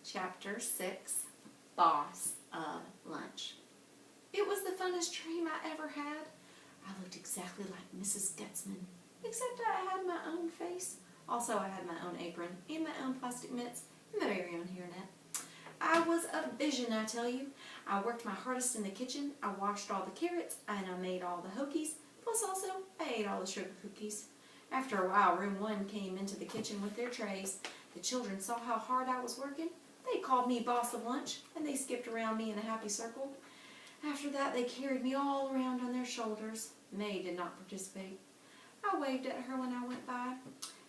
Chapter 6, Boss of Lunch. It was the funnest dream I ever had. I looked exactly like Mrs. Gutzman, except I had my own face. Also, I had my own apron and my own plastic mitts and my very own hairnet. I was a vision, I tell you. I worked my hardest in the kitchen. I washed all the carrots and I made all the hokies. Plus also, I ate all the sugar cookies. After a while, room 1 came into the kitchen with their trays. The children saw how hard I was working. They called me boss of lunch, and they skipped around me in a happy circle. After that, they carried me all around on their shoulders. May did not participate. I waved at her when I went by.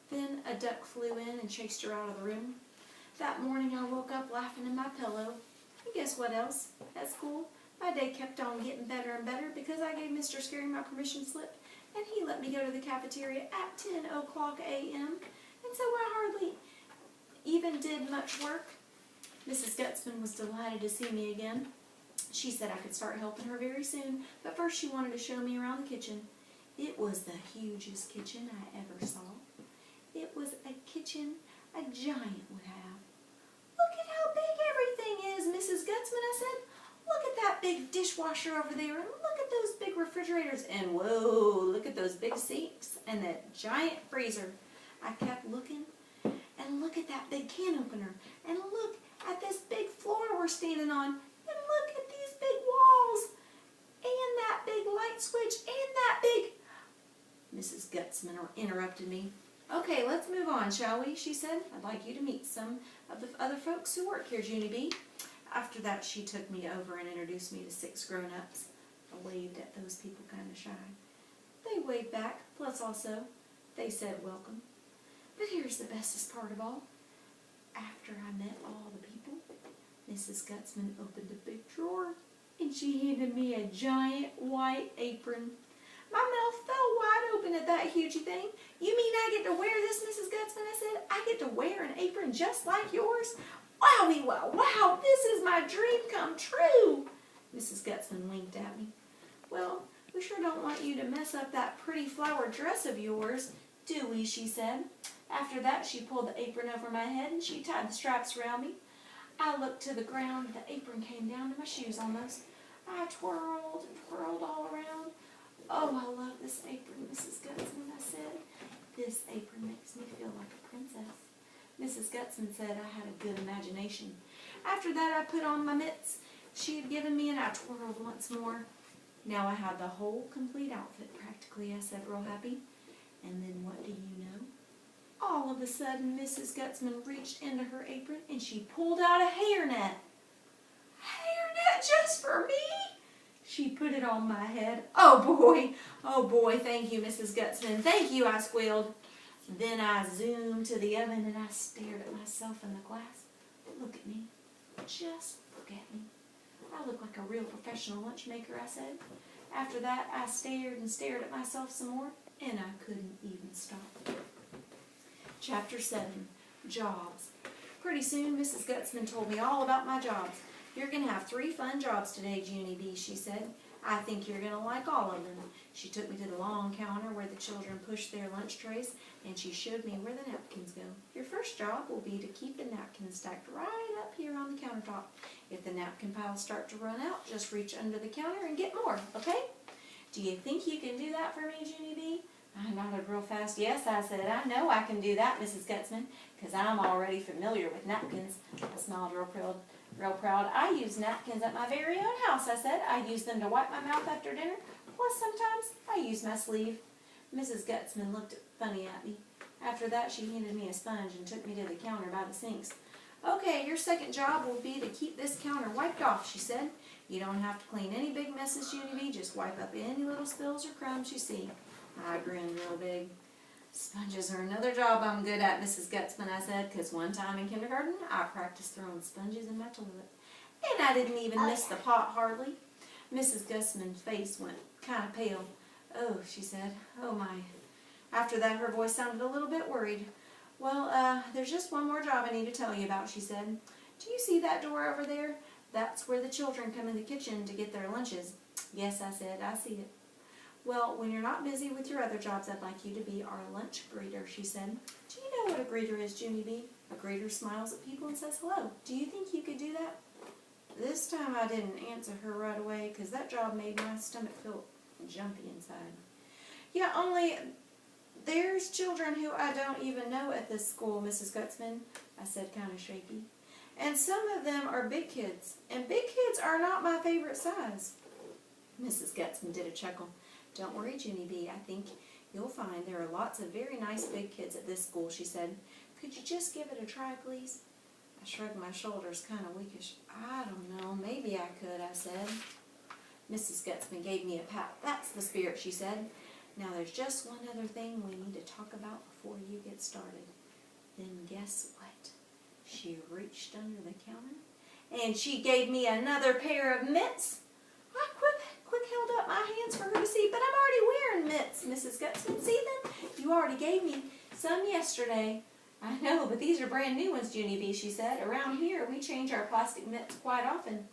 Then a duck flew in and chased her out of the room. That morning, I woke up laughing in my pillow. And guess what else? At school, my day kept on getting better and better because I gave Mr. Scary my permission slip, and he let me go to the cafeteria at 10 o'clock a.m., and so I hardly even did much work. Mrs. Gutzman was delighted to see me again. She said I could start helping her very soon, but first she wanted to show me around the kitchen. It was the hugest kitchen I ever saw. It was a kitchen a giant would have. "Look at how big everything is, Mrs. Gutzman," I said. "Look at that big dishwasher over there, and look at those big refrigerators, and whoa, look at those big sinks, and that giant freezer." I kept looking, and look at that big can opener, and look at this big floor we're standing on, and look at these big walls, and that big light switch, and that big... Mrs. Gutzman interrupted me. "Okay, let's move on, shall we?" she said. "I'd like you to meet some of the other folks who work here, Junie B." After that, she took me over and introduced me to 6 grown-ups. I waved at those people kind of shy. They waved back, plus also, they said welcome. But here's the bestest part of all. After I met all the people, Mrs. Gutzman opened a big drawer, and she handed me a giant white apron. My mouth fell wide open at that hugey thing. "You mean I get to wear this, Mrs. Gutzman?" I said. "I get to wear an apron just like yours? Wowie wow, wow, this is my dream come true." Mrs. Gutzman winked at me. "Well, we sure don't want you to mess up that pretty flowered dress of yours, do we?" she said. After that, she pulled the apron over my head and she tied the straps around me. I looked to the ground. The apron came down to my shoes almost. I twirled and twirled all around. "Oh, I love this apron, Mrs. Gutzman," I said. "This apron makes me feel like a princess." Mrs. Gutzman said I had a good imagination. After that, I put on my mitts she had given me and I twirled once more. Now I had the whole complete outfit practically, I said, real happy. And then what do you know? All of a sudden, Mrs. Gutzman reached into her apron and she pulled out a hairnet. "Hairnet just for me?" She put it on my head. Oh boy, thank you, Mrs. Gutzman. "Thank you," I squealed. Then I zoomed to the oven and I stared at myself in the glass. "Look at me. Just look at me. I look like a real professional lunch maker," I said. After that, I stared and stared at myself some more, and I couldn't even stop. Chapter 7, Jobs. Pretty soon, Mrs. Gutzman told me all about my jobs. "You're going to have 3 fun jobs today, Junie B," she said. "I think you're going to like all of them." She took me to the long counter where the children pushed their lunch trays, and she showed me where the napkins go. "Your first job will be to keep the napkins stacked right up here on the countertop. If the napkin piles start to run out, just reach under the counter and get more, okay? Do you think you can do that for me, Junie B?" I nodded real fast. "Yes," I said. "I know I can do that, Mrs. Gutzman, because I'm already familiar with napkins." I smiled real proud. "I use napkins at my very own house," I said. "I use them to wipe my mouth after dinner. Plus, sometimes I use my sleeve." Mrs. Gutzman looked funny at me. After that, she handed me a sponge and took me to the counter by the sinks. "Okay, your second job will be to keep this counter wiped off," she said. "You don't have to clean any big messes, Junie B. Just wipe up any little spills or crumbs you see." I grinned real big. "Sponges are another job I'm good at, Mrs. Gutzman," I said, because one time in kindergarten, I practiced throwing sponges in my toilet. And I didn't even miss the pot hardly. Mrs. Gutzman's face went kind of pale. "Oh," she said. "Oh, my." After that, her voice sounded a little bit worried. "Well, there's just one more job I need to tell you about," she said. "Do you see that door over there? That's where the children come in the kitchen to get their lunches." "Yes," I said, "I see it." "Well, when you're not busy with your other jobs, I'd like you to be our lunch greeter," she said. "Do you know what a greeter is, Junie B?" A greeter smiles at people and says hello. Do you think you could do that? This time I didn't answer her right away because that job made my stomach feel jumpy inside. Yeah, only there's children who I don't even know at this school, Mrs. Gutzman, I said kind of shaky. And some of them are big kids, and big kids are not my favorite size. Mrs. Gutzman did a chuckle. Don't worry, Junie B. I think you'll find there are lots of very nice big kids at this school, she said. Could you just give it a try, please? I shrugged my shoulders, kind of weakish. I don't know, maybe I could, I said. Mrs. Gutzman gave me a pat. That's the spirit, she said. Now there's just one other thing we need to talk about before you get started. Then guess what? She reached under the counter and she gave me another pair of mitts. I quick held up my hands for her to see, but I'm already wearing mitts, Mrs. Gutzman. See them? You already gave me some yesterday. I know, but these are brand new ones, Junie B, she said. Around here, we change our plastic mitts quite often.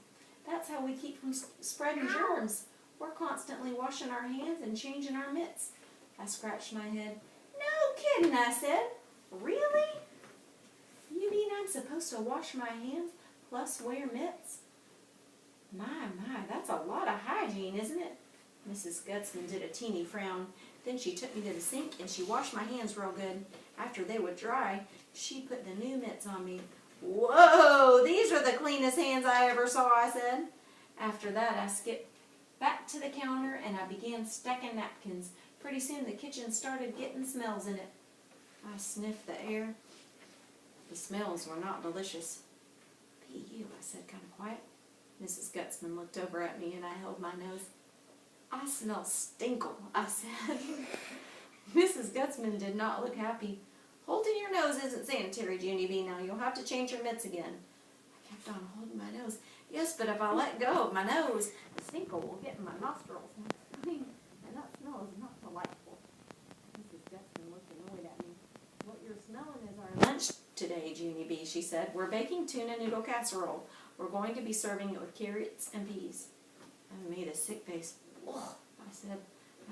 That's how we keep from spreading germs. We're constantly washing our hands and changing our mitts. I scratched my head. No kidding, I said. Really? You mean I'm supposed to wash my hands plus wear mitts? My, that's a lot of hygiene, isn't it? Mrs. Gutzman did a teeny frown. Then she took me to the sink and she washed my hands real good. After they would dry, she put the new mitts on me. Whoa, these are the cleanest hands I ever saw, I said. After that, I skipped back to the counter and I began stacking napkins. Pretty soon the kitchen started getting smells in it. I sniffed the air. The smells were not delicious. P.U., I said kind of quiet. Mrs. Gutzman looked over at me and I held my nose. I smell stinkle, I said. Mrs. Gutzman did not look happy. Holding your nose isn't sanitary, Junie B. Now you'll have to change your mitts again. I kept on holding my nose. Yes, but if I let go of my nose, the stinkle will get in my nostrils. And that smell is not delightful. Mrs. Gutzman looked annoyed at me. What you're smelling is our lunch today, Junie B, she said. We're baking tuna noodle casserole. We're going to be serving it with carrots and peas. I made a sick face. Oh, I said,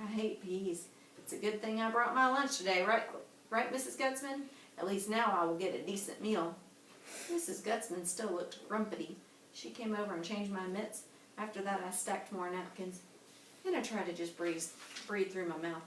I hate peas. It's a good thing I brought my lunch today, right, Mrs. Gutzman? At least now I will get a decent meal. Mrs. Gutzman still looked grumpy. She came over and changed my mitts. After that, I stacked more napkins. Then I tried to just breathe through my mouth.